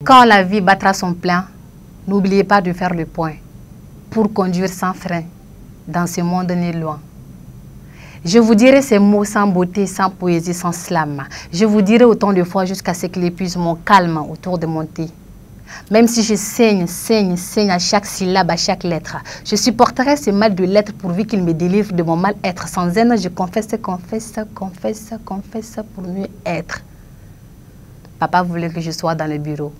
Quand la vie battra son plein, n'oubliez pas de faire le point pour conduire sans frein dans ce monde né loin. Je vous dirai ces mots sans beauté, sans poésie, sans slam. Je vous dirai autant de fois jusqu'à ce qu'il épuise mon calme autour de mon thé. Même si je saigne à chaque syllabe, à chaque lettre, je supporterai ce mal de l'être pourvu qu'il me délivre de mon mal-être. Sans haine, je confesse pour mieux être. Papa voulait que je sois dans le bureau.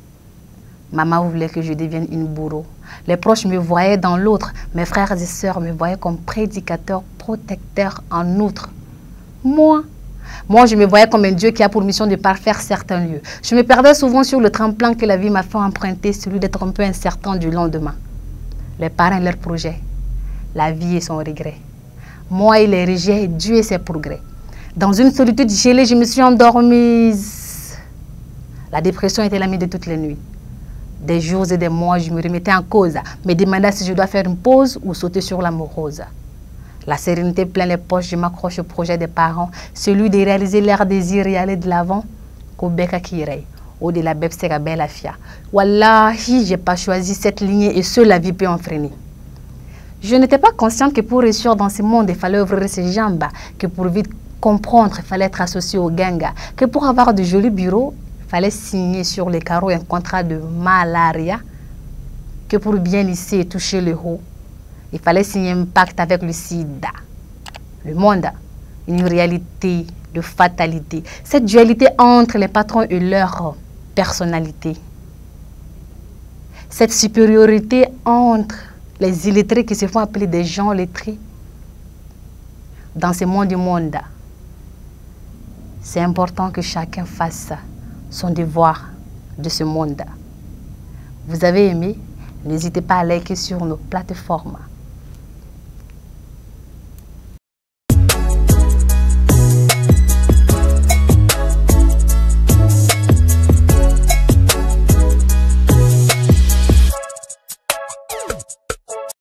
Maman voulait que je devienne une bourreau. Les proches me voyaient dans l'autre. Mes frères et sœurs me voyaient comme prédicateur, protecteur en outre. Moi, je me voyais comme un Dieu qui a pour mission de parfaire certains lieux. Je me perdais souvent sur le tremplin que la vie m'a fait emprunter, celui d'être un peu incertain du lendemain. Les parents et leurs projets, la vie et son regret. Moi et les rejets, Dieu et ses progrès. Dans une solitude gelée, je me suis endormie. La dépression était l'amie de toutes les nuits. Des jours et des mois, je me remettais en cause, me demandais si je dois faire une pause ou sauter sur l'amoureuse. La sérénité pleine les poches, je m'accroche au projet des parents, celui de réaliser leurs désirs et aller de l'avant. Kobeka Kirei, au-delà de la belle afia. Wallahi, je n'ai pas choisi cette lignée et seule la vie peut en freiner. Je n'étais pas consciente que pour réussir dans ce monde, il fallait ouvrir ses jambes, que pour vite comprendre, il fallait être associé au gang, que pour avoir de jolis bureaux, il fallait signer sur les carreaux un contrat de malaria, que pour bien lisser et toucher le haut, il fallait signer un pacte avec le sida. Le monde, une réalité de fatalité. Cette dualité entre les patrons et leur personnalité. Cette supériorité entre les illettrés qui se font appeler des gens lettrés. Dans ce monde du monde, c'est important que chacun fasse son devoir de ce monde. Vous avez aimé? N'hésitez pas à liker sur nos plateformes.